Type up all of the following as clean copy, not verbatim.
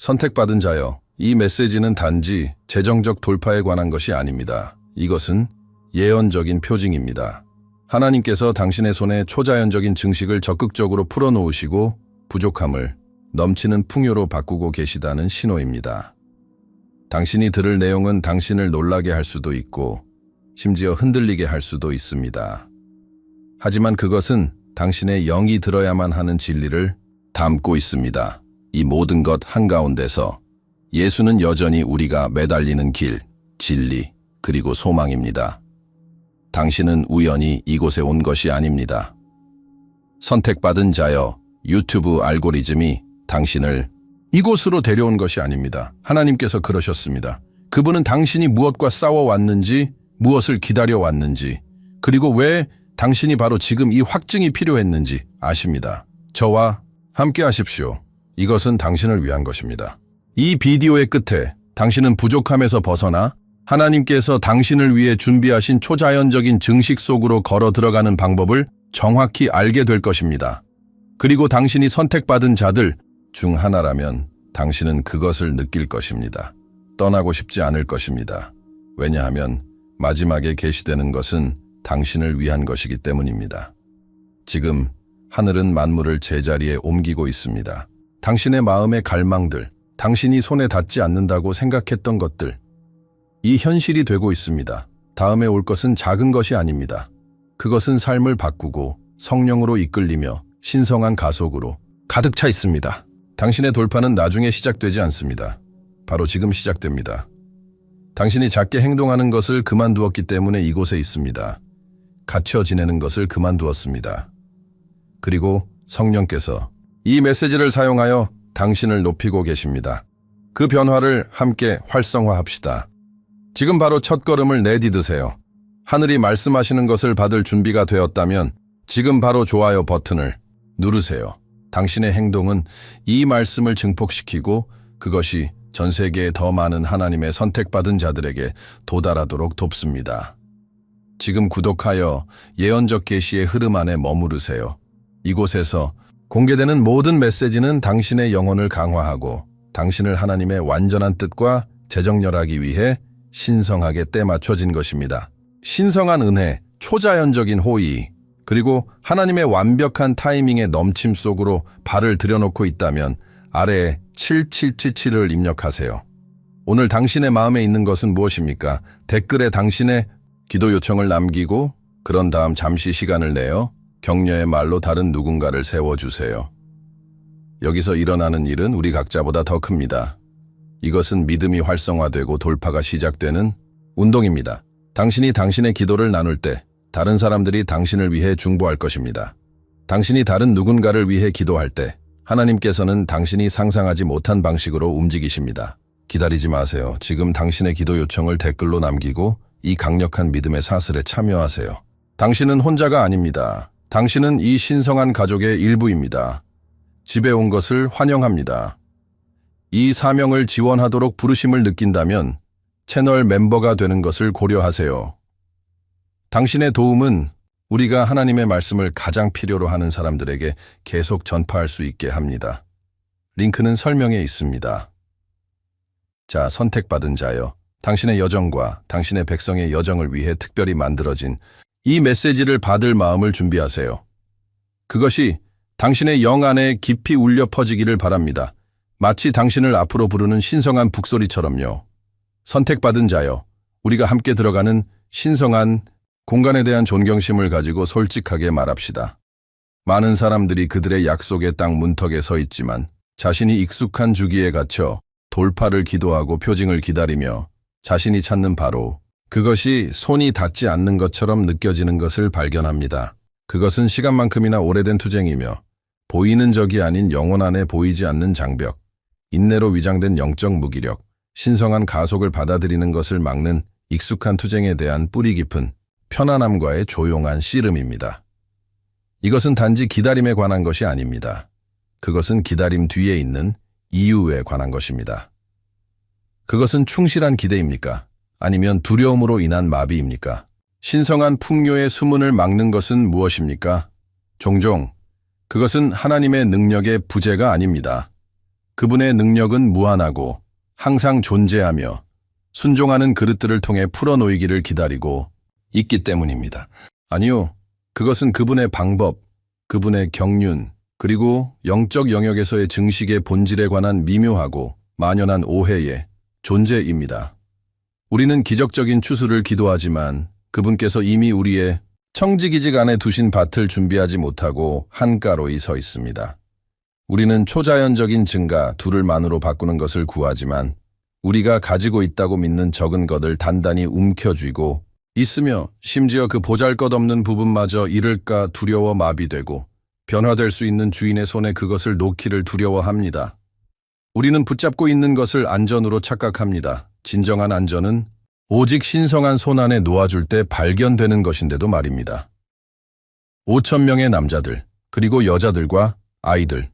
선택받은 자여, 이 메시지는 단지 재정적 돌파에 관한 것이 아닙니다. 이것은 예언적인 표징입니다. 하나님께서 당신의 손에 초자연적인 증식을 적극적으로 풀어놓으시고 부족함을 넘치는 풍요로 바꾸고 계시다는 신호입니다. 당신이 들을 내용은 당신을 놀라게 할 수도 있고 심지어 흔들리게 할 수도 있습니다. 하지만 그것은 당신의 영이 들어야만 하는 진리를 담고 있습니다. 이 모든 것 한가운데서 예수는 여전히 우리가 매달리는 길, 진리, 그리고 소망입니다. 당신은 우연히 이곳에 온 것이 아닙니다. 선택받은 자여, 유튜브 알고리즘이 당신을 이곳으로 데려온 것이 아닙니다. 하나님께서 그러셨습니다. 그분은 당신이 무엇과 싸워왔는지, 무엇을 기다려왔는지, 그리고 왜 당신이 바로 지금 이 확증이 필요했는지 아십니다. 저와 함께 하십시오. 이것은 당신을 위한 것입니다. 이 비디오의 끝에 당신은 부족함에서 벗어나 하나님께서 당신을 위해 준비하신 초자연적인 증식 속으로 걸어 들어가는 방법을 정확히 알게 될 것입니다. 그리고 당신이 선택받은 자들 중 하나라면 당신은 그것을 느낄 것입니다. 떠나고 싶지 않을 것입니다. 왜냐하면 마지막에 계시되는 것은 당신을 위한 것이기 때문입니다. 지금 하늘은 만물을 제자리에 옮기고 있습니다. 당신의 마음의 갈망들, 당신이 손에 닿지 않는다고 생각했던 것들, 이 현실이 되고 있습니다. 다음에 올 것은 작은 것이 아닙니다. 그것은 삶을 바꾸고 성령으로 이끌리며 신성한 가속으로 가득 차 있습니다. 당신의 돌파는 나중에 시작되지 않습니다. 바로 지금 시작됩니다. 당신이 작게 행동하는 것을 그만두었기 때문에 이곳에 있습니다. 갇혀 지내는 것을 그만두었습니다. 그리고 성령께서 이 메시지를 사용하여 당신을 높이고 계십니다. 그 변화를 함께 활성화합시다. 지금 바로 첫걸음을 내디드세요. 하늘이 말씀하시는 것을 받을 준비가 되었다면 지금 바로 좋아요 버튼을 누르세요. 당신의 행동은 이 말씀을 증폭시키고 그것이 전 세계의 더 많은 하나님의 선택받은 자들에게 도달하도록 돕습니다. 지금 구독하여 예언적 계시의 흐름 안에 머무르세요. 이곳에서 공개되는 모든 메시지는 당신의 영혼을 강화하고 당신을 하나님의 완전한 뜻과 재정렬하기 위해 신성하게 때맞춰진 것입니다. 신성한 은혜, 초자연적인 호의, 그리고 하나님의 완벽한 타이밍의 넘침 속으로 발을 들여놓고 있다면 아래에 7777을 입력하세요. 오늘 당신의 마음에 있는 것은 무엇입니까? 댓글에 당신의 기도 요청을 남기고 그런 다음 잠시 시간을 내어 격려의 말로 다른 누군가를 세워주세요. 여기서 일어나는 일은 우리 각자보다 더 큽니다. 이것은 믿음이 활성화되고 돌파가 시작되는 운동입니다. 당신이 당신의 기도를 나눌 때 다른 사람들이 당신을 위해 중보할 것입니다. 당신이 다른 누군가를 위해 기도할 때 하나님께서는 당신이 상상하지 못한 방식으로 움직이십니다. 기다리지 마세요. 지금 당신의 기도 요청을 댓글로 남기고 이 강력한 믿음의 사슬에 참여하세요. 당신은 혼자가 아닙니다. 당신은 이 신성한 가족의 일부입니다. 집에 온 것을 환영합니다. 이 사명을 지원하도록 부르심을 느낀다면 채널 멤버가 되는 것을 고려하세요. 당신의 도움은 우리가 하나님의 말씀을 가장 필요로 하는 사람들에게 계속 전파할 수 있게 합니다. 링크는 설명에 있습니다. 자, 선택받은 자여, 당신의 여정과 당신의 백성의 여정을 위해 특별히 만들어진 이 메시지를 받을 마음을 준비하세요. 그것이 당신의 영 안에 깊이 울려 퍼지기를 바랍니다. 마치 당신을 앞으로 부르는 신성한 북소리처럼요. 선택받은 자여, 우리가 함께 들어가는 신성한 공간에 대한 존경심을 가지고 솔직하게 말합시다. 많은 사람들이 그들의 약속의 땅 문턱에 서 있지만 자신이 익숙한 주기에 갇혀 돌파를 기도하고 표징을 기다리며 자신이 찾는 바로 그것이 손이 닿지 않는 것처럼 느껴지는 것을 발견합니다. 그것은 시간만큼이나 오래된 투쟁이며 보이는 적이 아닌 영혼 안에 보이지 않는 장벽, 인내로 위장된 영적 무기력, 신성한 가속을 받아들이는 것을 막는 익숙한 투쟁에 대한 뿌리 깊은 편안함과의 조용한 씨름입니다. 이것은 단지 기다림에 관한 것이 아닙니다. 그것은 기다림 뒤에 있는 이유에 관한 것입니다. 그것은 충실한 기대입니까? 아니면 두려움으로 인한 마비입니까? 신성한 풍요의 수문을 막는 것은 무엇입니까? 종종 그것은 하나님의 능력의 부재가 아닙니다. 그분의 능력은 무한하고 항상 존재하며 순종하는 그릇들을 통해 풀어놓이기를 기다리고 있기 때문입니다. 아니요, 그것은 그분의 방법, 그분의 경륜, 그리고 영적 영역에서의 증식의 본질에 관한 미묘하고 만연한 오해의 존재입니다. 우리는 기적적인 추수를 기도하지만 그분께서 이미 우리의 청지기직 안에 두신 밭을 준비하지 못하고 한가로이 서 있습니다. 우리는 초자연적인 증가 둘을 만으로 바꾸는 것을 구하지만 우리가 가지고 있다고 믿는 적은 것을 단단히 움켜쥐고 있으며 심지어 그 보잘것없는 부분마저 잃을까 두려워 마비되고 변화될 수 있는 주인의 손에 그것을 놓기를 두려워합니다. 우리는 붙잡고 있는 것을 안전으로 착각합니다. 진정한 안전은 오직 신성한 손 안에 놓아줄 때 발견되는 것인데도 말입니다. 5,000명의 남자들, 그리고 여자들과 아이들,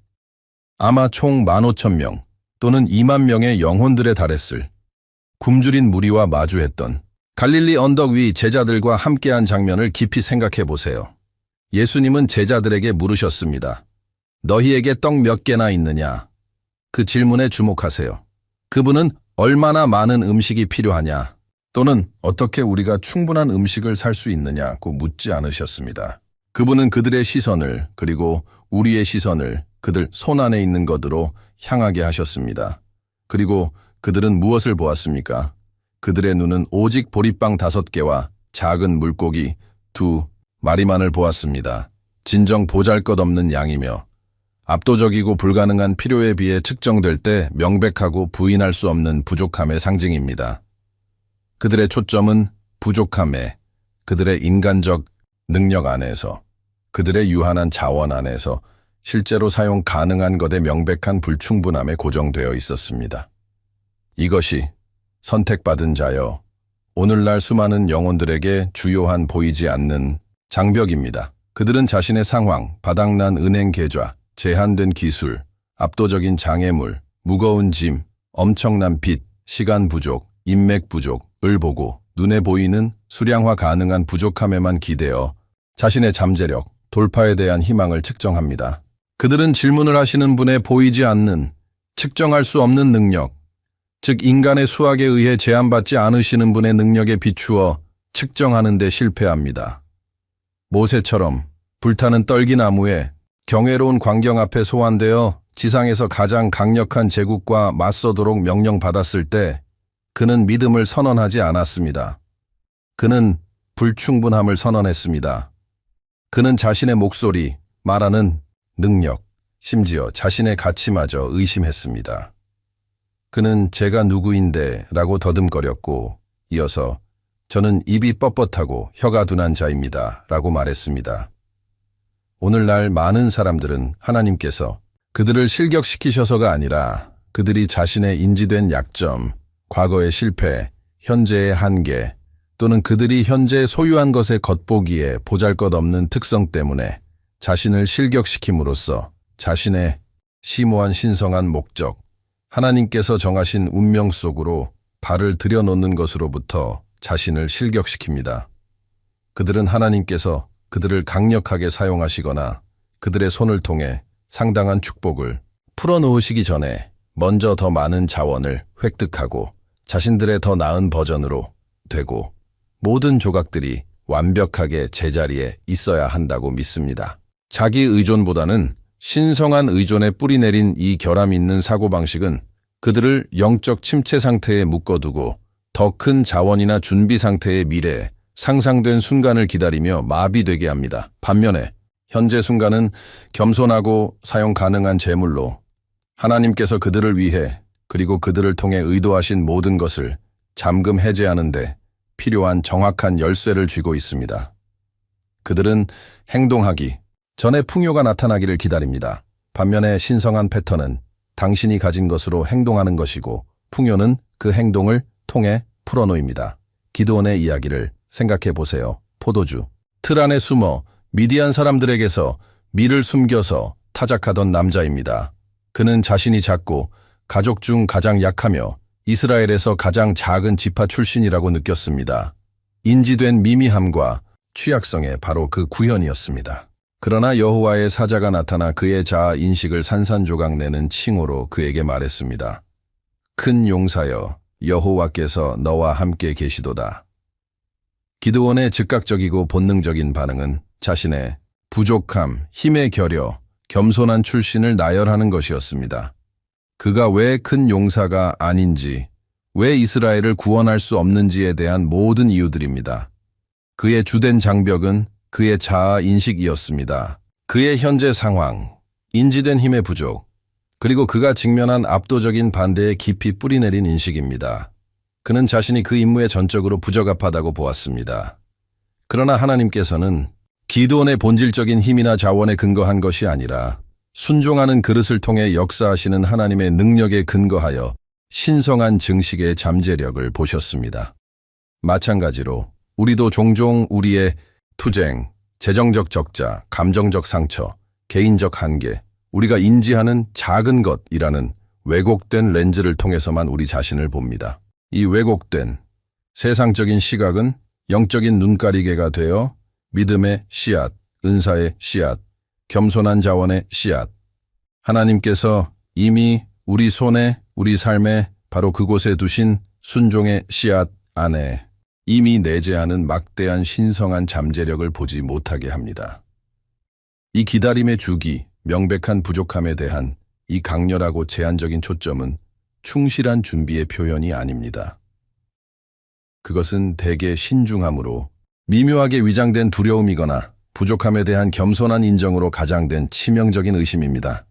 아마 총 15,000명 또는 2만 명의 영혼들에 달했을 굶주린 무리와 마주했던 갈릴리 언덕 위 제자들과 함께한 장면을 깊이 생각해 보세요. 예수님은 제자들에게 물으셨습니다. 너희에게 떡 몇 개나 있느냐? 그 질문에 주목하세요. 그분은 얼마나 많은 음식이 필요하냐? 또는 어떻게 우리가 충분한 음식을 살 수 있느냐고 묻지 않으셨습니다. 그분은 그들의 시선을, 그리고 우리의 시선을 그들 손 안에 있는 것으로 향하게 하셨습니다. 그리고 그들은 무엇을 보았습니까? 그들의 눈은 오직 보리빵 5개와 작은 물고기 2마리만을 보았습니다. 진정 보잘것없는 양이며 압도적이고 불가능한 필요에 비해 측정될 때 명백하고 부인할 수 없는 부족함의 상징입니다. 그들의 초점은 부족함에, 그들의 인간적 능력 안에서, 그들의 유한한 자원 안에서 실제로 사용 가능한 것의 명백한 불충분함에 고정되어 있었습니다. 이것이 선택받은 자여, 오늘날 수많은 영혼들에게 주요한 보이지 않는 장벽입니다. 그들은 자신의 상황, 바닥난 은행 계좌, 제한된 기술, 압도적인 장애물, 무거운 짐, 엄청난 빚, 시간 부족, 인맥 부족을 보고 눈에 보이는 수량화 가능한 부족함에만 기대어 자신의 잠재력, 돌파에 대한 희망을 측정합니다. 그들은 질문을 하시는 분의 보이지 않는, 측정할 수 없는 능력, 즉 인간의 수학에 의해 제한받지 않으시는 분의 능력에 비추어 측정하는 데 실패합니다. 모세처럼 불타는 떨기나무에 경외로운 광경 앞에 소환되어 지상에서 가장 강력한 제국과 맞서도록 명령받았을 때 그는 믿음을 선언하지 않았습니다. 그는 불충분함을 선언했습니다. 그는 자신의 목소리, 말하는 능력, 심지어 자신의 가치마저 의심했습니다. 그는 제가 누구인데 라고 더듬거렸고 이어서 저는 입이 뻣뻣하고 혀가 둔한 자입니다 라고 말했습니다. 오늘날 많은 사람들은 하나님께서 그들을 실격시키셔서가 아니라 그들이 자신의 인지된 약점, 과거의 실패, 현재의 한계, 또는 그들이 현재 소유한 것의 겉보기에 보잘것없는 특성 때문에 자신을 실격시킴으로써 자신의 심오한 신성한 목적, 하나님께서 정하신 운명 속으로 발을 들여놓는 것으로부터 자신을 실격시킵니다. 그들은 하나님께서 그들을 강력하게 사용하시거나 그들의 손을 통해 상당한 축복을 풀어놓으시기 전에 먼저 더 많은 자원을 획득하고 자신들의 더 나은 버전으로 되고 모든 조각들이 완벽하게 제자리에 있어야 한다고 믿습니다. 자기 의존보다는 신성한 의존에 뿌리내린 이 결함 있는 사고방식은 그들을 영적 침체 상태에 묶어두고 더 큰 자원이나 준비 상태의 미래에 상상된 순간을 기다리며 마비되게 합니다. 반면에 현재 순간은 겸손하고 사용 가능한 재물로 하나님께서 그들을 위해 그리고 그들을 통해 의도하신 모든 것을 잠금 해제하는 데 필요한 정확한 열쇠를 쥐고 있습니다. 그들은 행동하기 전에 풍요가 나타나기를 기다립니다. 반면에 신성한 패턴은 당신이 가진 것으로 행동하는 것이고 풍요는 그 행동을 통해 풀어놓습니다. 기드온의 이야기를 생각해 보세요. 포도주, 틀 안에 숨어 미디안 사람들에게서 밀을 숨겨서 타작하던 남자입니다. 그는 자신이 작고 가족 중 가장 약하며 이스라엘에서 가장 작은 지파 출신이라고 느꼈습니다. 인지된 미미함과 취약성의 바로 그 구현이었습니다. 그러나 여호와의 사자가 나타나 그의 자아 인식을 산산조각 내는 칭호로 그에게 말했습니다. 큰 용사여, 여호와께서 너와 함께 계시도다. 기드온의 즉각적이고 본능적인 반응은 자신의 부족함, 힘의 결여, 겸손한 출신을 나열하는 것이었습니다. 그가 왜 큰 용사가 아닌지, 왜 이스라엘을 구원할 수 없는지에 대한 모든 이유들입니다. 그의 주된 장벽은 그의 자아 인식이었습니다. 그의 현재 상황, 인지된 힘의 부족, 그리고 그가 직면한 압도적인 반대에 깊이 뿌리내린 인식입니다. 그는 자신이 그 임무에 전적으로 부적합하다고 보았습니다. 그러나 하나님께서는 기드온의 본질적인 힘이나 자원에 근거한 것이 아니라 순종하는 그릇을 통해 역사하시는 하나님의 능력에 근거하여 신성한 증식의 잠재력을 보셨습니다. 마찬가지로 우리도 종종 우리의 투쟁, 재정적 적자, 감정적 상처, 개인적 한계, 우리가 인지하는 작은 것이라는 왜곡된 렌즈를 통해서만 우리 자신을 봅니다. 이 왜곡된 세상적인 시각은 영적인 눈가리개가 되어 믿음의 씨앗, 은사의 씨앗, 겸손한 자원의 씨앗, 하나님께서 이미 우리 손에, 우리 삶에 바로 그곳에 두신 순종의 씨앗 안에 이미 내재하는 막대한 신성한 잠재력을 보지 못하게 합니다. 이 기다림의 주기, 명백한 부족함에 대한 이 강렬하고 제한적인 초점은 충실한 준비의 표현이 아닙니다. 그것은 대개 신중함으로 미묘하게 위장된 두려움이거나 부족함에 대한 겸손한 인정으로 가장된 치명적인 의심입니다.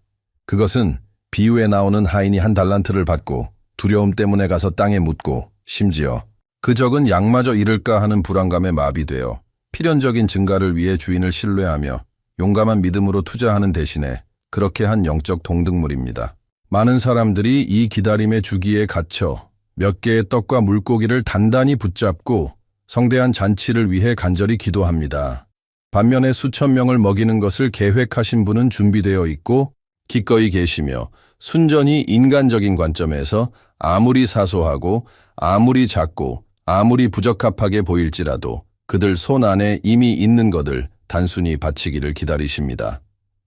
그것은 비유에 나오는 하인이 한 달란트를 받고 두려움 때문에 가서 땅에 묻고 심지어 그 적은 양마저 잃을까 하는 불안감에 마비되어 필연적인 증가를 위해 주인을 신뢰하며 용감한 믿음으로 투자하는 대신에 그렇게 한 영적 동등물입니다. 많은 사람들이 이 기다림의 주기에 갇혀 몇 개의 떡과 물고기를 단단히 붙잡고 성대한 잔치를 위해 간절히 기도합니다. 반면에 수천 명을 먹이는 것을 계획하신 분은 준비되어 있고 기꺼이 계시며 순전히 인간적인 관점에서 아무리 사소하고 아무리 작고 아무리 부적합하게 보일지라도 그들 손 안에 이미 있는 것을 단순히 바치기를 기다리십니다.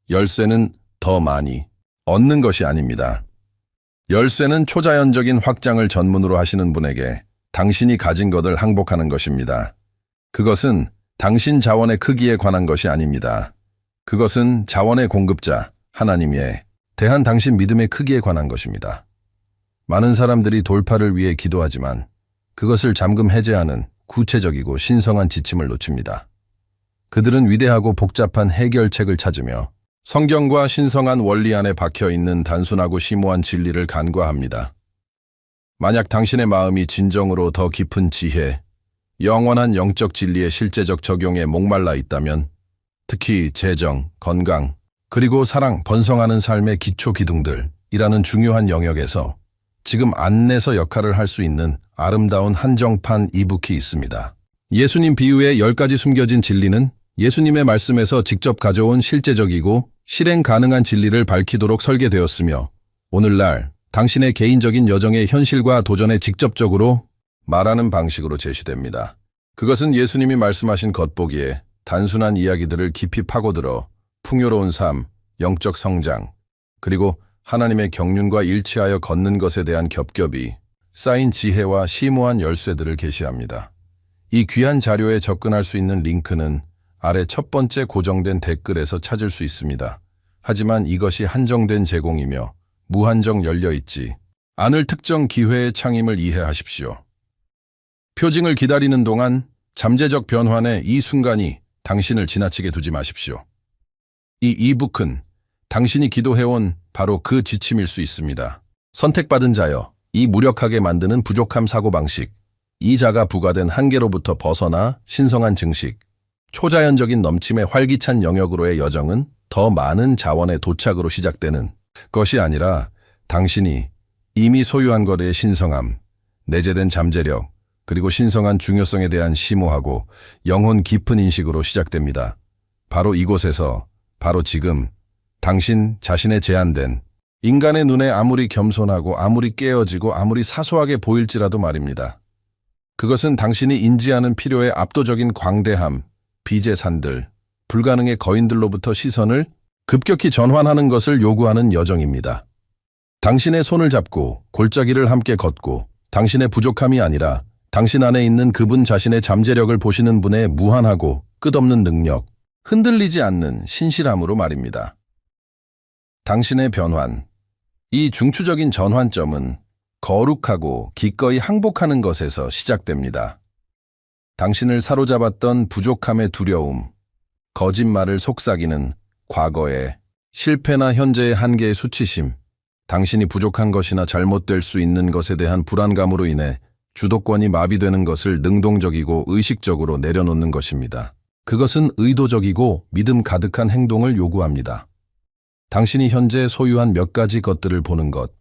열쇠는 더 많이 얻는 것이 아닙니다. 열쇠는 초자연적인 확장을 전문으로 하시는 분에게 당신이 가진 것을 항복하는 것입니다. 그것은 당신 자원의 크기에 관한 것이 아닙니다. 그것은 자원의 공급자, 하나님에 대한 당신 믿음의 크기에 관한 것입니다. 많은 사람들이 돌파를 위해 기도하지만 그것을 잠금 해제하는 구체적이고 신성한 지침을 놓칩니다. 그들은 위대하고 복잡한 해결책을 찾으며 성경과 신성한 원리 안에 박혀있는 단순하고 심오한 진리를 간과합니다. 만약 당신의 마음이 진정으로 더 깊은 지혜, 영원한 영적 진리의 실제적 적용에 목말라 있다면 특히 재정, 건강, 그리고 사랑, 번성하는 삶의 기초 기둥들이라는 중요한 영역에서 지금 안내서 역할을 할 수 있는 아름다운 한정판 이북이 있습니다. 예수님 비유의 10가지 숨겨진 진리는 예수님의 말씀에서 직접 가져온 실제적이고 실행 가능한 진리를 밝히도록 설계되었으며 오늘날 당신의 개인적인 여정의 현실과 도전에 직접적으로 말하는 방식으로 제시됩니다. 그것은 예수님이 말씀하신 겉보기에 단순한 이야기들을 깊이 파고들어 풍요로운 삶, 영적 성장, 그리고 하나님의 경륜과 일치하여 걷는 것에 대한 겹겹이 쌓인 지혜와 심오한 열쇠들을 계시합니다. 이 귀한 자료에 접근할 수 있는 링크는 아래 첫 번째 고정된 댓글에서 찾을 수 있습니다. 하지만 이것이 한정된 제공이며 무한정 열려있지 않을 특정 기회의 창임을 이해하십시오. 표징을 기다리는 동안 잠재적 변환의 이 순간이 당신을 지나치게 두지 마십시오. 이 이북은 당신이 기도해온 바로 그 지침일 수 있습니다. 선택받은 자여, 이 무력하게 만드는 부족함 사고방식, 이 자가 부과된 한계로부터 벗어나 신성한 증식, 초자연적인 넘침의 활기찬 영역으로의 여정은 더 많은 자원의 도착으로 시작되는 것이 아니라 당신이 이미 소유한 것의 신성함, 내재된 잠재력, 그리고 신성한 중요성에 대한 심오하고 영혼 깊은 인식으로 시작됩니다. 바로 이곳에서, 바로 지금, 당신 자신의 제한된 인간의 눈에 아무리 겸손하고 아무리 깨어지고 아무리 사소하게 보일지라도 말입니다. 그것은 당신이 인지하는 필요의 압도적인 광대함, 빛의 산들, 불가능의 거인들로부터 시선을 급격히 전환하는 것을 요구하는 여정입니다. 당신의 손을 잡고 골짜기를 함께 걷고 당신의 부족함이 아니라 당신 안에 있는 그분 자신의 잠재력을 보시는 분의 무한하고 끝없는 능력, 흔들리지 않는 신실함으로 말입니다. 당신의 변환. 이 중추적인 전환점은 거룩하고 기꺼이 항복하는 것에서 시작됩니다. 당신을 사로잡았던 부족함의 두려움, 거짓말을 속삭이는 과거의 실패나 현재의 한계의 수치심, 당신이 부족한 것이나 잘못될 수 있는 것에 대한 불안감으로 인해 주도권이 마비되는 것을 능동적이고 의식적으로 내려놓는 것입니다. 그것은 의도적이고 믿음 가득한 행동을 요구합니다. 당신이 현재 소유한 몇 가지 것들을 보는 것.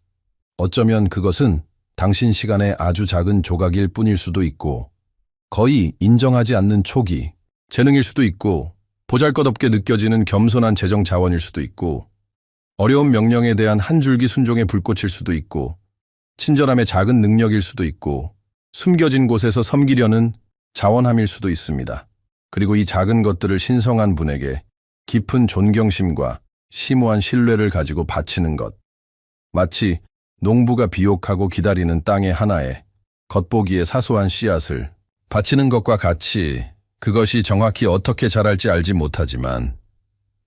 어쩌면 그것은 당신 시간의 아주 작은 조각일 뿐일 수도 있고, 거의 인정하지 않는 초기, 재능일 수도 있고, 보잘것없게 느껴지는 겸손한 재정 자원일 수도 있고, 어려운 명령에 대한 한 줄기 순종의 불꽃일 수도 있고, 친절함의 작은 능력일 수도 있고, 숨겨진 곳에서 섬기려는 자원함일 수도 있습니다. 그리고 이 작은 것들을 신성한 분에게 깊은 존경심과 심오한 신뢰를 가지고 바치는 것. 마치 농부가 비옥하고 기다리는 땅의 하나에 겉보기에 사소한 씨앗을 바치는 것과 같이, 그것이 정확히 어떻게 자랄지 알지 못하지만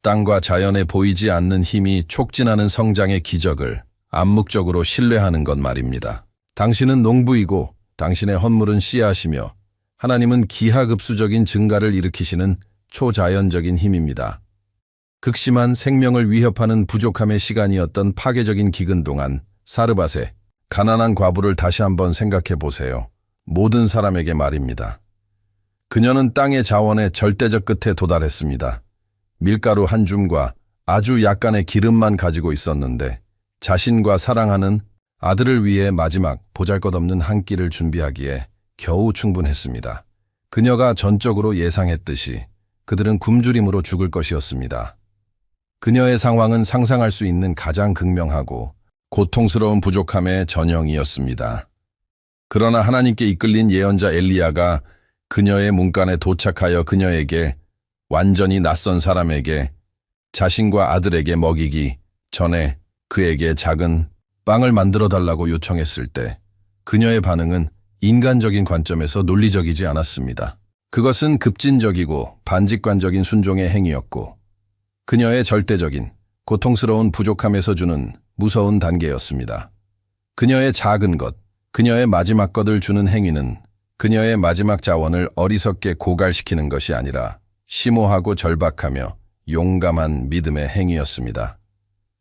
땅과 자연에 보이지 않는 힘이 촉진하는 성장의 기적을 암묵적으로 신뢰하는 것 말입니다. 당신은 농부이고 당신의 헌물은 씨앗이며 하나님은 기하급수적인 증가를 일으키시는 초자연적인 힘입니다. 극심한 생명을 위협하는 부족함의 시간이었던 파괴적인 기근 동안 사르밧의 가난한 과부를 다시 한번 생각해 보세요. 모든 사람에게 말입니다. 그녀는 땅의 자원의 절대적 끝에 도달했습니다. 밀가루 한 줌과 아주 약간의 기름만 가지고 있었는데 자신과 사랑하는 아들을 위해 마지막 보잘것없는 한 끼를 준비하기에 겨우 충분했습니다. 그녀가 전적으로 예상했듯이 그들은 굶주림으로 죽을 것이었습니다. 그녀의 상황은 상상할 수 있는 가장 극명하고 고통스러운 부족함의 전형이었습니다. 그러나 하나님께 이끌린 예언자 엘리야가 그녀의 문간에 도착하여 그녀에게, 완전히 낯선 사람에게, 자신과 아들에게 먹이기 전에 그에게 작은 빵을 만들어 달라고 요청했을 때 그녀의 반응은 인간적인 관점에서 논리적이지 않았습니다. 그것은 급진적이고 반직관적인 순종의 행위였고 그녀의 절대적인 고통스러운 부족함에서 주는 무서운 단계였습니다. 그녀의 작은 것, 그녀의 마지막 것을 주는 행위는 그녀의 마지막 자원을 어리석게 고갈시키는 것이 아니라 심오하고 절박하며 용감한 믿음의 행위였습니다.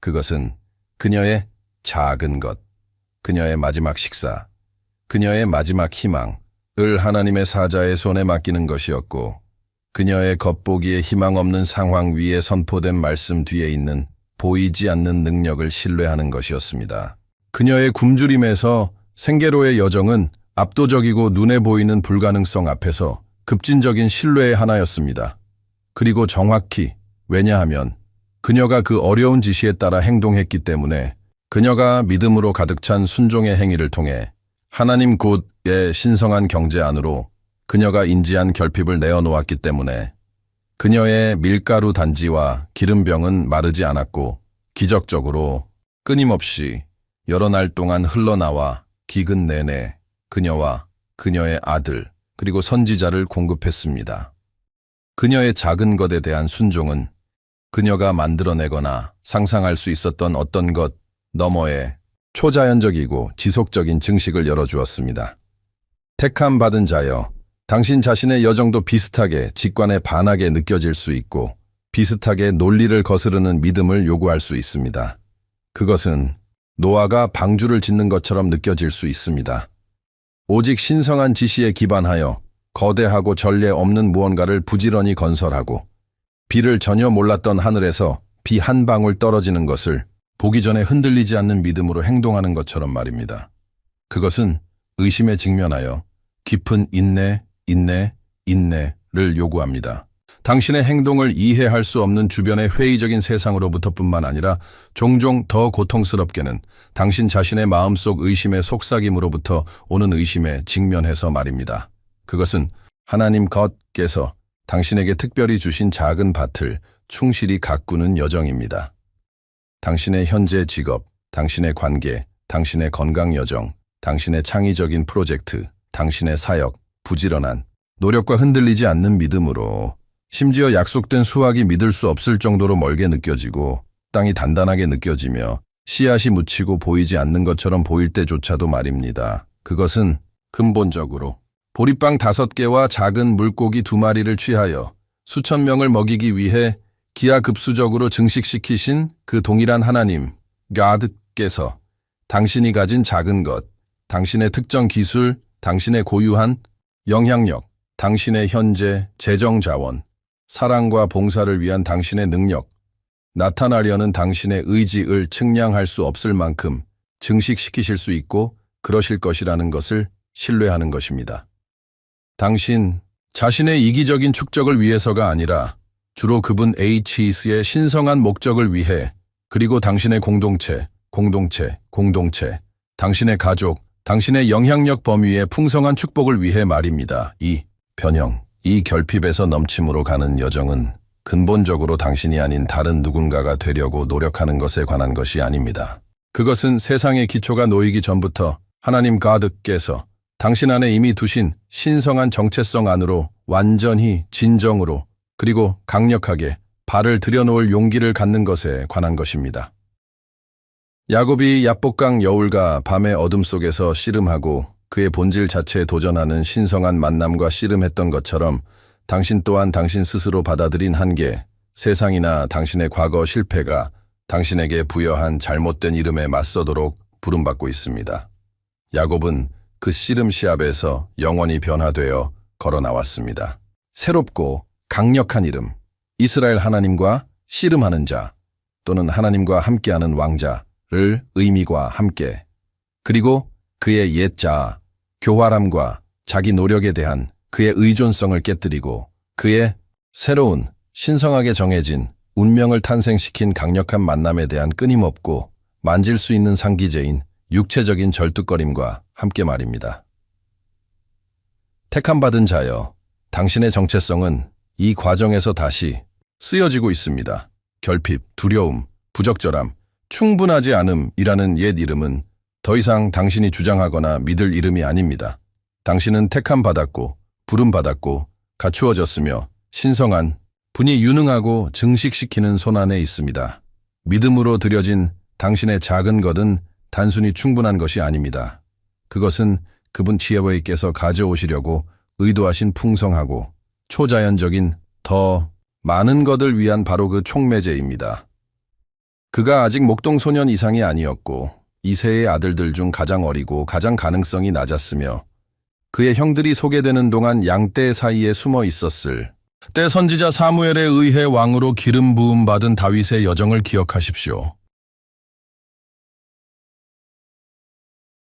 그것은 그녀의 작은 것, 그녀의 마지막 식사, 그녀의 마지막 희망을 하나님의 사자의 손에 맡기는 것이었고, 그녀의 겉보기에 희망 없는 상황 위에 선포된 말씀 뒤에 있는 보이지 않는 능력을 신뢰하는 것이었습니다. 그녀의 굶주림에서 생계로의 여정은 압도적이고 눈에 보이는 불가능성 앞에서 급진적인 신뢰의 하나였습니다. 그리고 정확히, 왜냐하면 그녀가 그 어려운 지시에 따라 행동했기 때문에, 그녀가 믿음으로 가득 찬 순종의 행위를 통해 하나님 곧의 신성한 경제 안으로 그녀가 인지한 결핍을 내어놓았기 때문에 그녀의 밀가루 단지와 기름병은 마르지 않았고 기적적으로 끊임없이 여러 날 동안 흘러나와 기근 내내 그녀와 그녀의 아들 그리고 선지자를 공급했습니다. 그녀의 작은 것에 대한 순종은 그녀가 만들어내거나 상상할 수 있었던 어떤 것 너머의 초자연적이고 지속적인 증식을 열어주었습니다. 택함 받은 자여, 당신 자신의 여정도 비슷하게 직관에 반하게 느껴질 수 있고 비슷하게 논리를 거스르는 믿음을 요구할 수 있습니다. 그것은 노아가 방주를 짓는 것처럼 느껴질 수 있습니다. 오직 신성한 지시에 기반하여 거대하고 전례 없는 무언가를 부지런히 건설하고 비를 전혀 몰랐던 하늘에서 비 한 방울 떨어지는 것을 보기 전에 흔들리지 않는 믿음으로 행동하는 것처럼 말입니다. 그것은 의심에 직면하여 깊은 인내를 요구합니다. 당신의 행동을 이해할 수 없는 주변의 회의적인 세상으로부터뿐만 아니라 종종 더 고통스럽게는 당신 자신의 마음속 의심의 속삭임으로부터 오는 의심에 직면해서 말입니다. 그것은 하나님 겉께서 당신에게 특별히 주신 작은 밭을 충실히 가꾸는 여정입니다. 당신의 현재 직업, 당신의 관계, 당신의 건강 여정, 당신의 창의적인 프로젝트, 당신의 사역, 부지런한 노력과 흔들리지 않는 믿음으로, 심지어 약속된 수확이 믿을 수 없을 정도로 멀게 느껴지고 땅이 단단하게 느껴지며 씨앗이 묻히고 보이지 않는 것처럼 보일 때조차도 말입니다. 그것은 근본적으로 보리빵 5개와 작은 물고기 2마리를 취하여 수천 명을 먹이기 위해 기하급수적으로 증식시키신 그 동일한 하나님, God께서 당신이 가진 작은 것, 당신의 특정 기술, 당신의 고유한 영향력, 당신의 현재 재정 자원, 사랑과 봉사를 위한 당신의 능력, 나타나려는 당신의 의지를 측량할 수 없을 만큼 증식시키실 수 있고 그러실 것이라는 것을 신뢰하는 것입니다. 당신 자신의 이기적인 축적을 위해서가 아니라 주로 그분 H의 신성한 목적을 위해, 그리고 당신의 공동체, 당신의 가족, 당신의 영향력 범위의 풍성한 축복을 위해 말입니다. 이 변형, 이 결핍에서 넘침으로 가는 여정은 근본적으로 당신이 아닌 다른 누군가가 되려고 노력하는 것에 관한 것이 아닙니다. 그것은 세상의 기초가 놓이기 전부터 하나님 God께서 당신 안에 이미 두신 신성한 정체성 안으로 완전히 진정으로 그리고 강력하게 발을 들여놓을 용기를 갖는 것에 관한 것입니다. 야곱이 야복강 여울과 밤의 어둠 속에서 씨름하고 그의 본질 자체에 도전하는 신성한 만남과 씨름했던 것처럼 당신 또한 당신 스스로 받아들인 한계, 세상이나 당신의 과거 실패가 당신에게 부여한 잘못된 이름에 맞서도록 부름받고 있습니다. 야곱은 그 씨름 시합에서 영원히 변화되어 걸어 나왔습니다. 새롭고 강력한 이름, 이스라엘 하나님과 씨름하는 자, 또는 하나님과 함께하는 왕자를 의미과 함께, 그리고 그의 옛 자아, 교활함과 자기 노력에 대한 그의 의존성을 깨뜨리고 그의 새로운 신성하게 정해진 운명을 탄생시킨 강력한 만남에 대한 끊임없고 만질 수 있는 상기제인 육체적인 절뚝거림과 함께 말입니다. 택함받은 자여, 당신의 정체성은 이 과정에서 다시 쓰여지고 있습니다. 결핍, 두려움, 부적절함, 충분하지 않음이라는 옛 이름은 더 이상 당신이 주장하거나 믿을 이름이 아닙니다. 당신은 택함받았고 부름받았고 갖추어졌으며 신성한 분이 유능하고 증식시키는 손안에 있습니다. 믿음으로 드려진 당신의 작은 것은 단순히 충분한 것이 아닙니다. 그것은 그분 지혜와께서 가져오시려고 의도하신 풍성하고 초자연적인 더 많은 것을 위한 바로 그 촉매제입니다. 그가 아직 목동소년 이상이 아니었고 이세의 아들들 중 가장 어리고 가장 가능성이 낮았으며 그의 형들이 소개되는 동안 양떼 사이에 숨어 있었을 때 선지자 사무엘에 의해 왕으로 기름 부음 받은 다윗의 여정을 기억하십시오.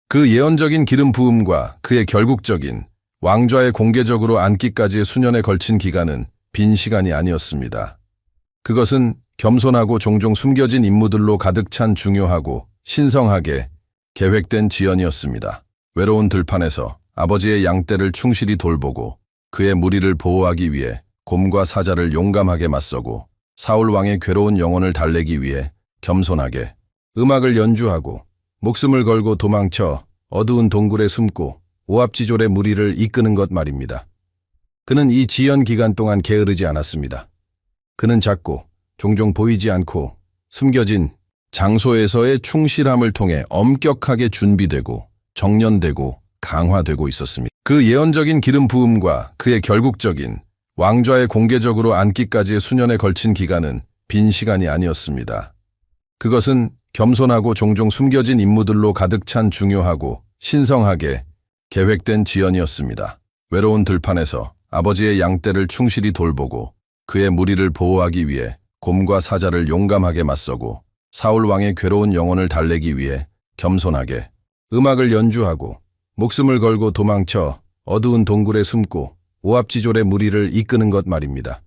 그 예언적인 기름 부음과 그의 결국적인 왕좌에 공개적으로 앉기까지의 수년에 걸친 기간은 빈 시간이 아니었습니다. 그것은 겸손하고 종종 숨겨진 임무들로 가득 찬 중요하고 신성하게 계획된 지연이었습니다. 외로운 들판에서 아버지의 양떼를 충실히 돌보고 그의 무리를 보호하기 위해 곰과 사자를 용감하게 맞서고 사울 왕의 괴로운 영혼을 달래기 위해 겸손하게 음악을 연주하고 목숨을 걸고 도망쳐 어두운 동굴에 숨고 오합지졸의 무리를 이끄는 것 말입니다. 그는 이 지연 기간 동안 게으르지 않았습니다. 그는 작고 종종 보이지 않고 숨겨진 장소에서의 충실함을 통해 엄격하게 준비되고 정련되고 강화되고 있었습니다. 그 예언적인 기름 부음과 그의 결국적인 왕좌에 공개적으로 앉기까지의 수년에 걸친 기간은 빈 시간이 아니었습니다. 그것은 겸손하고 종종 숨겨진 임무들로 가득 찬 중요하고 신성하게 계획된 지연이었습니다. 외로운 들판에서 아버지의 양떼를 충실히 돌보고 그의 무리를 보호하기 위해 곰과 사자를 용감하게 맞서고 사울 왕의 괴로운 영혼을 달래기 위해 겸손하게 음악을 연주하고 목숨을 걸고 도망쳐 어두운 동굴에 숨고 오합지졸의 무리를 이끄는 것 말입니다.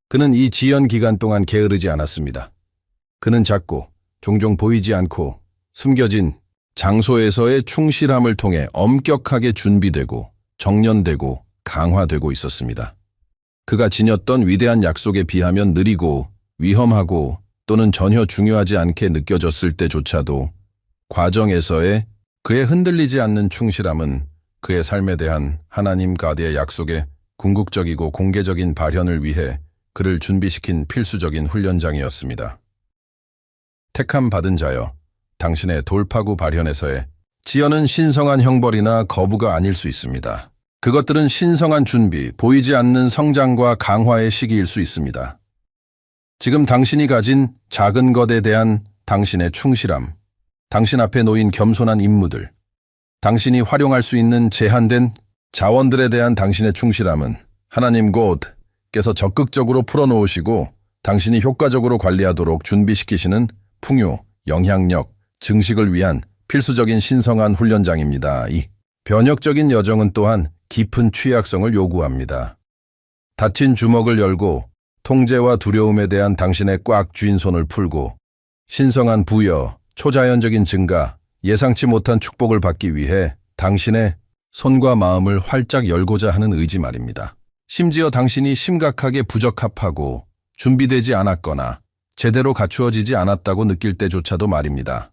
그는 이 지연 기간 동안 게으르지 않았습니다. 그는 작고 종종 보이지 않고 숨겨진 장소에서의 충실함을 통해 엄격하게 준비되고 정련되고 강화되고 있었습니다. 그가 지녔던 위대한 약속에 비하면 느리고 위험하고 또는 전혀 중요하지 않게 느껴졌을 때조차도 과정에서의 그의 흔들리지 않는 충실함은 그의 삶에 대한 하나님 가드의 약속의 궁극적이고 공개적인 발현을 위해 그를 준비시킨 필수적인 훈련장이었습니다. 택함 받은 자여, 당신의 돌파구 발현에서의 지연은 신성한 형벌이나 거부가 아닐 수 있습니다. 그것들은 신성한 준비, 보이지 않는 성장과 강화의 시기일 수 있습니다. 지금 당신이 가진 작은 것에 대한 당신의 충실함, 당신 앞에 놓인 겸손한 임무들, 당신이 활용할 수 있는 제한된 자원들에 대한 당신의 충실함은 하나님 곧께서 적극적으로 풀어놓으시고 당신이 효과적으로 관리하도록 준비시키시는 풍요, 영향력, 증식을 위한 필수적인 신성한 훈련장입니다. 이 변혁적인 여정은 또한 깊은 취약성을 요구합니다. 닫힌 주먹을 열고 통제와 두려움에 대한 당신의 꽉 쥔 손을 풀고 신성한 부여, 초자연적인 증가, 예상치 못한 축복을 받기 위해 당신의 손과 마음을 활짝 열고자 하는 의지 말입니다. 심지어 당신이 심각하게 부적합하고 준비되지 않았거나 제대로 갖추어지지 않았다고 느낄 때조차도 말입니다.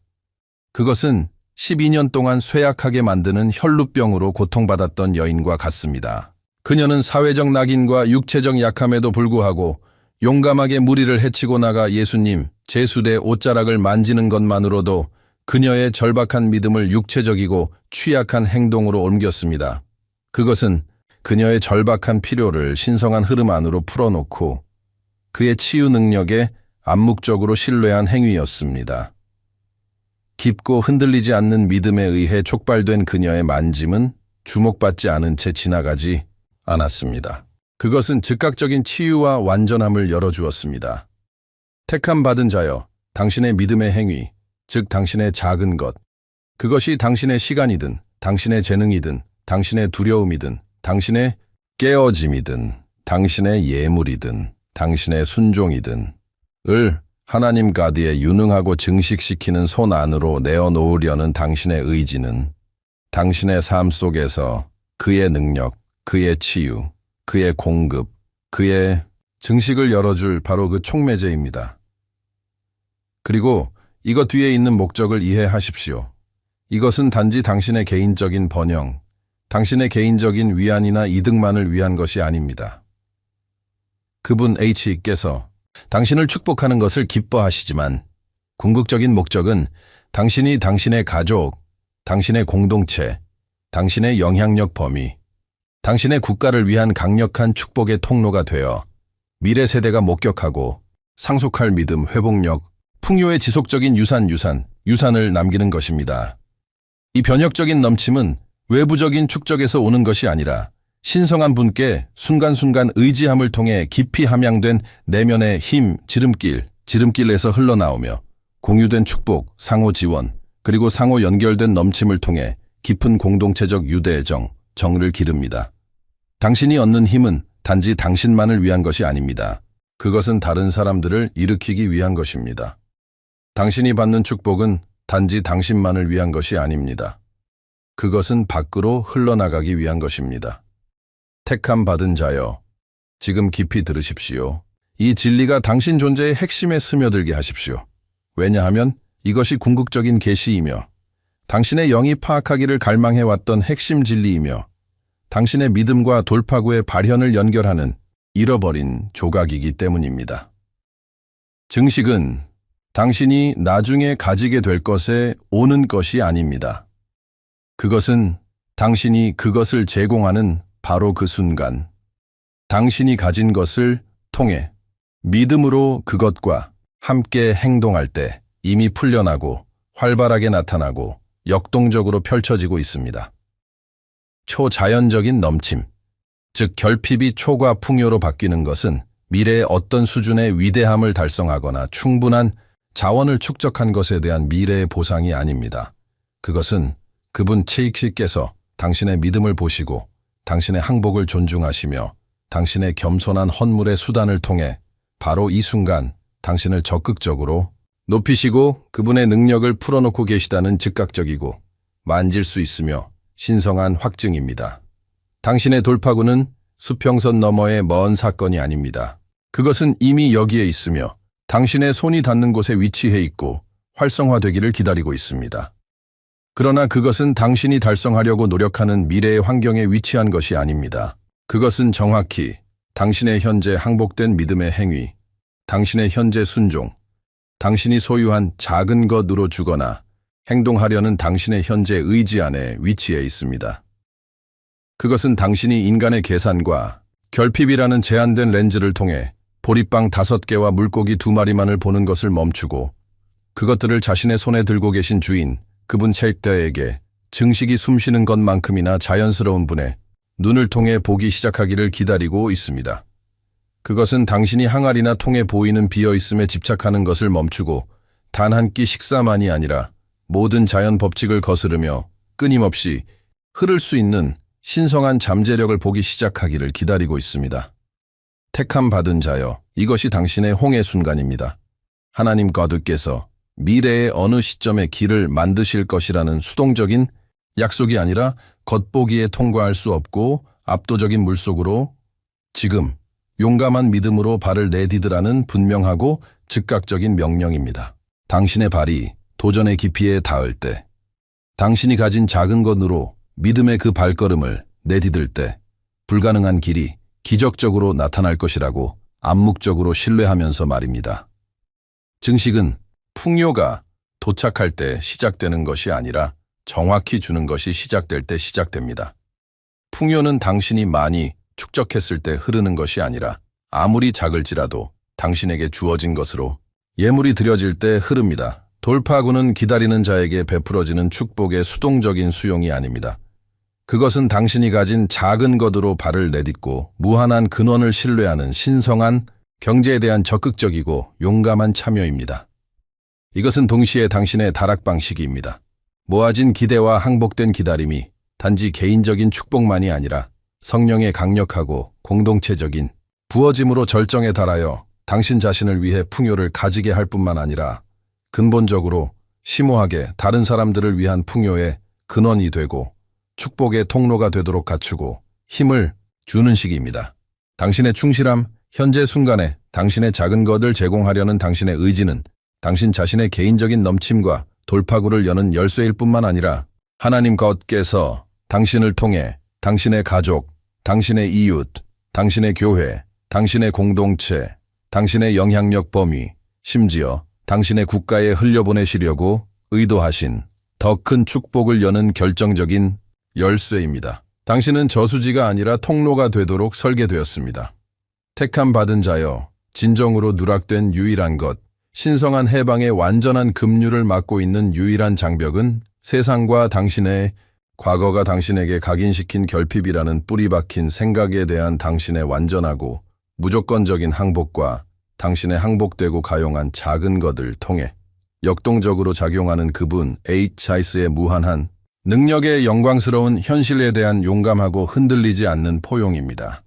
그것은 12년 동안 쇠약하게 만드는 혈루병으로 고통받았던 여인과 같습니다. 그녀는 사회적 낙인과 육체적 약함에도 불구하고 용감하게 무리를 헤치고 나가 예수님 제수대 옷자락을 만지는 것만으로도 그녀의 절박한 믿음을 육체적이고 취약한 행동으로 옮겼습니다. 그것은 그녀의 절박한 필요를 신성한 흐름 안으로 풀어놓고 그의 치유 능력에 암묵적으로 신뢰한 행위였습니다. 깊고 흔들리지 않는 믿음에 의해 촉발된 그녀의 만짐은 주목받지 않은 채 지나가지 않았습니다. 그것은 즉각적인 치유와 완전함을 열어주었습니다. 택함 받은 자여, 당신의 믿음의 행위, 즉 당신의 작은 것, 그것이 당신의 시간이든 당신의 재능이든 당신의 두려움이든 당신의 깨어짐이든 당신의 예물이든 당신의 순종이든 을 하나님 가드에 유능하고 증식시키는 손 안으로 내어놓으려는 당신의 의지는 당신의 삶 속에서 그의 능력, 그의 치유, 그의 공급, 그의 증식을 열어줄 바로 그 촉매제입니다. 그리고 이것 뒤에 있는 목적을 이해하십시오. 이것은 단지 당신의 개인적인 번영, 당신의 개인적인 위안이나 이득만을 위한 것이 아닙니다. 그분 H께서 당신을 축복하는 것을 기뻐하시지만 궁극적인 목적은 당신이 당신의 가족, 당신의 공동체, 당신의 영향력 범위, 당신의 국가를 위한 강력한 축복의 통로가 되어 미래 세대가 목격하고 상속할 믿음, 회복력, 풍요의 지속적인 유산을 남기는 것입니다. 이 변혁적인 넘침은 외부적인 축적에서 오는 것이 아니라 신성한 분께 순간순간 의지함을 통해 깊이 함양된 내면의 힘, 지름길에서 흘러나오며 공유된 축복, 상호 지원, 그리고 상호 연결된 넘침을 통해 깊은 공동체적 정을 기릅니다. 당신이 얻는 힘은 단지 당신만을 위한 것이 아닙니다. 그것은 다른 사람들을 일으키기 위한 것입니다. 당신이 받는 축복은 단지 당신만을 위한 것이 아닙니다. 그것은 밖으로 흘러나가기 위한 것입니다. 택함 받은 자여, 지금 깊이 들으십시오. 이 진리가 당신 존재의 핵심에 스며들게 하십시오. 왜냐하면 이것이 궁극적인 계시이며 당신의 영이 파악하기를 갈망해왔던 핵심 진리이며 당신의 믿음과 돌파구의 발현을 연결하는 잃어버린 조각이기 때문입니다. 증식은 당신이 나중에 가지게 될 것에 오는 것이 아닙니다. 그것은 당신이 그것을 제공하는 바로 그 순간, 당신이 가진 것을 통해 믿음으로 그것과 함께 행동할 때 이미 풀려나고 활발하게 나타나고 역동적으로 펼쳐지고 있습니다. 초자연적인 넘침, 즉 결핍이 초과 풍요로 바뀌는 것은 미래의 어떤 수준의 위대함을 달성하거나 충분한 자원을 축적한 것에 대한 미래의 보상이 아닙니다. 그것은 그분 체익씨께서 당신의 믿음을 보시고 당신의 항복을 존중하시며 당신의 겸손한 헌물의 수단을 통해 바로 이 순간 당신을 적극적으로 높이시고 그분의 능력을 풀어놓고 계시다는 즉각적이고 만질 수 있으며 신성한 확증입니다. 당신의 돌파구는 수평선 너머의 먼 사건이 아닙니다. 그것은 이미 여기에 있으며 당신의 손이 닿는 곳에 위치해 있고 활성화되기를 기다리고 있습니다. 그러나 그것은 당신이 달성하려고 노력하는 미래의 환경에 위치한 것이 아닙니다. 그것은 정확히 당신의 현재 항복된 믿음의 행위, 당신의 현재 순종, 당신이 소유한 작은 것으로 주거나 행동하려는 당신의 현재 의지 안에 위치해 있습니다. 그것은 당신이 인간의 계산과 결핍이라는 제한된 렌즈를 통해 보리빵 5개와 물고기 2마리만을 보는 것을 멈추고 그것들을 자신의 손에 들고 계신 주인, 그분 셰익다에게 증식이 숨쉬는 것만큼이나 자연스러운 분의 눈을 통해 보기 시작하기를 기다리고 있습니다. 그것은 당신이 항아리나 통에 보이는 비어있음에 집착하는 것을 멈추고 단 한 끼 식사만이 아니라 모든 자연 법칙을 거스르며 끊임없이 흐를 수 있는 신성한 잠재력을 보기 시작하기를 기다리고 있습니다. 택함 받은 자여, 이것이 당신의 홍해 순간입니다. 하나님 거두께서 미래의 어느 시점에 길을 만드실 것이라는 수동적인 약속이 아니라 겉보기에 통과할 수 없고 압도적인 물속으로 지금 용감한 믿음으로 발을 내디드라는 분명하고 즉각적인 명령입니다. 당신의 발이 도전의 깊이에 닿을 때, 당신이 가진 작은 것으로 믿음의 그 발걸음을 내디딜 때 불가능한 길이 기적적으로 나타날 것이라고 암묵적으로 신뢰하면서 말입니다. 증식은 풍요가 도착할 때 시작되는 것이 아니라 정확히 주는 것이 시작될 때 시작됩니다. 풍요는 당신이 많이 축적했을 때 흐르는 것이 아니라 아무리 작을지라도 당신에게 주어진 것으로 예물이 드려질 때 흐릅니다. 돌파구는 기다리는 자에게 베풀어지는 축복의 수동적인 수용이 아닙니다. 그것은 당신이 가진 작은 것으로 발을 내딛고 무한한 근원을 신뢰하는 신성한 경제에 대한 적극적이고 용감한 참여입니다. 이것은 동시에 당신의 다락방식입니다. 모아진 기대와 항복된 기다림이 단지 개인적인 축복만이 아니라 성령의 강력하고 공동체적인 부어짐으로 절정에 달하여 당신 자신을 위해 풍요를 가지게 할 뿐만 아니라 근본적으로 심오하게 다른 사람들을 위한 풍요의 근원이 되고 축복의 통로가 되도록 갖추고 힘을 주는 시기입니다. 당신의 충실함, 현재 순간에 당신의 작은 것을 제공하려는 당신의 의지는 당신 자신의 개인적인 넘침과 돌파구를 여는 열쇠일 뿐만 아니라 하나님 께서 당신을 통해 당신의 가족, 당신의 이웃, 당신의 교회, 당신의 공동체, 당신의 영향력 범위, 심지어 당신의 국가에 흘려보내시려고 의도하신 더 큰 축복을 여는 결정적인 열쇠입니다. 당신은 저수지가 아니라 통로가 되도록 설계되었습니다. 택함 받은 자여, 진정으로 누락된 유일한 것, 신성한 해방의 완전한 급류를 막고 있는 유일한 장벽은 세상과 당신의 과거가 당신에게 각인시킨 결핍이라는 뿌리 박힌 생각에 대한 당신의 완전하고 무조건적인 항복과 당신의 항복되고 가용한 작은 것을 통해 역동적으로 작용하는 그분 H이스의 무한한 능력의 영광스러운 현실에 대한 용감하고 흔들리지 않는 포용입니다.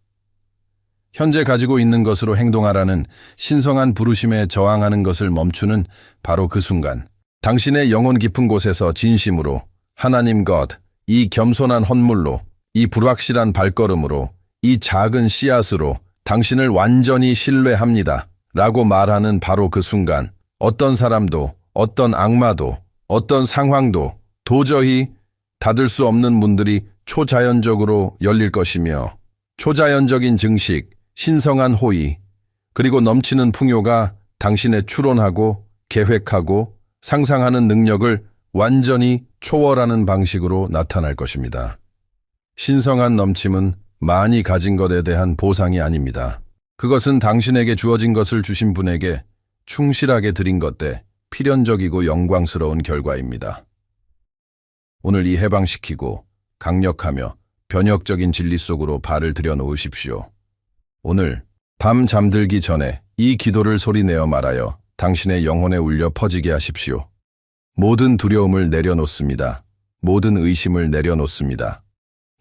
현재 가지고 있는 것으로 행동하라는 신성한 부르심에 저항하는 것을 멈추는 바로 그 순간, 당신의 영혼 깊은 곳에서 진심으로 하나님 이 겸손한 헌물로, 이 불확실한 발걸음으로, 이 작은 씨앗으로 당신을 완전히 신뢰합니다. 라고 말하는 바로 그 순간, 어떤 사람도, 어떤 악마도, 어떤 상황도 도저히 닫을 수 없는 문들이 초자연적으로 열릴 것이며 초자연적인 증식, 신성한 호의, 그리고 넘치는 풍요가 당신의 추론하고 계획하고 상상하는 능력을 완전히 초월하는 방식으로 나타날 것입니다. 신성한 넘침은 많이 가진 것에 대한 보상이 아닙니다. 그것은 당신에게 주어진 것을 주신 분에게 충실하게 드린 것 때 필연적이고 영광스러운 결과입니다. 오늘 이 해방시키고 강력하며 변혁적인 진리 속으로 발을 들여놓으십시오. 오늘 밤 잠들기 전에 이 기도를 소리내어 말하여 당신의 영혼에 울려 퍼지게 하십시오. 모든 두려움을 내려놓습니다. 모든 의심을 내려놓습니다.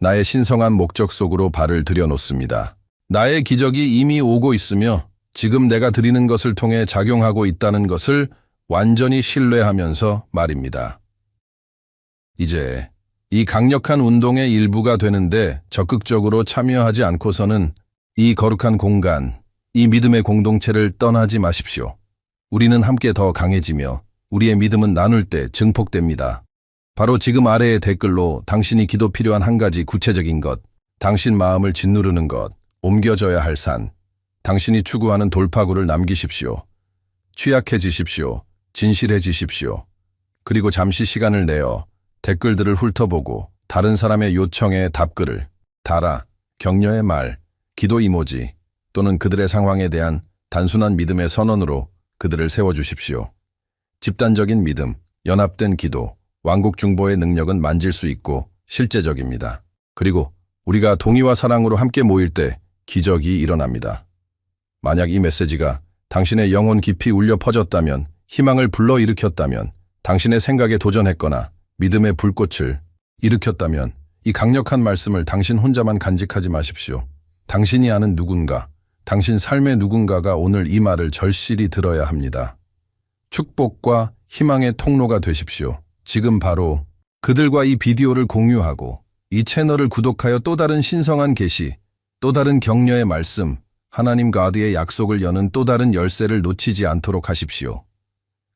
나의 신성한 목적 속으로 발을 들여놓습니다. 나의 기적이 이미 오고 있으며 지금 내가 드리는 것을 통해 작용하고 있다는 것을 완전히 신뢰하면서 말입니다. 이제 이 강력한 운동의 일부가 되는데 적극적으로 참여하지 않고서는 이 거룩한 공간, 이 믿음의 공동체를 떠나지 마십시오. 우리는 함께 더 강해지며 우리의 믿음은 나눌 때 증폭됩니다. 바로 지금 아래의 댓글로 당신이 기도 필요한 한 가지 구체적인 것, 당신 마음을 짓누르는 것, 옮겨져야 할 산, 당신이 추구하는 돌파구를 남기십시오. 취약해지십시오. 진실해지십시오. 그리고 잠시 시간을 내어 댓글들을 훑어보고 다른 사람의 요청에 답글을 달아, 격려의 말, 기도 이모지 또는 그들의 상황에 대한 단순한 믿음의 선언으로 그들을 세워주십시오. 집단적인 믿음, 연합된 기도, 왕국중보의 능력은 만질 수 있고 실제적입니다. 그리고 우리가 동의와 사랑으로 함께 모일 때 기적이 일어납니다. 만약 이 메시지가 당신의 영혼 깊이 울려 퍼졌다면, 희망을 불러일으켰다면, 당신의 생각에 도전했거나 믿음의 불꽃을 일으켰다면 이 강력한 말씀을 당신 혼자만 간직하지 마십시오. 당신이 아는 누군가, 당신 삶의 누군가가 오늘 이 말을 절실히 들어야 합니다. 축복과 희망의 통로가 되십시오. 지금 바로 그들과 이 비디오를 공유하고 이 채널을 구독하여 또 다른 신성한 계시, 또 다른 격려의 말씀, 하나님 가드의 약속을 여는 또 다른 열쇠를 놓치지 않도록 하십시오.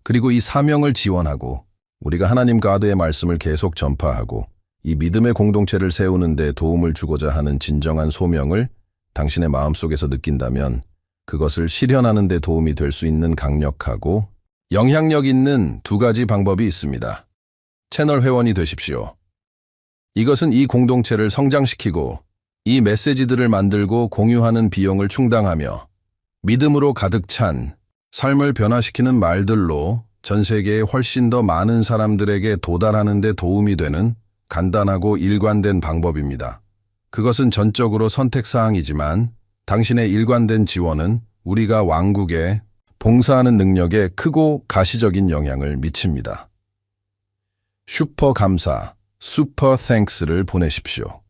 그리고 이 사명을 지원하고 우리가 하나님 가드의 말씀을 계속 전파하고 이 믿음의 공동체를 세우는 데 도움을 주고자 하는 진정한 소명을 당신의 마음속에서 느낀다면 그것을 실현하는 데 도움이 될 수 있는 강력하고 영향력 있는 두 가지 방법이 있습니다. 채널 회원이 되십시오. 이것은 이 공동체를 성장시키고 이 메시지들을 만들고 공유하는 비용을 충당하며 믿음으로 가득 찬 삶을 변화시키는 말들로 전 세계에 훨씬 더 많은 사람들에게 도달하는 데 도움이 되는 간단하고 일관된 방법입니다. 그것은 전적으로 선택사항이지만 당신의 일관된 지원은 우리가 왕국에 봉사하는 능력에 크고 가시적인 영향을 미칩니다. 슈퍼 감사, 슈퍼 땡스를 보내십시오.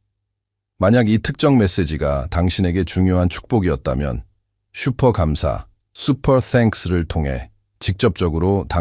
만약 이 특정 메시지가 당신에게 중요한 축복이었다면 슈퍼 감사, 슈퍼 땡스를 통해 직접적으로 당신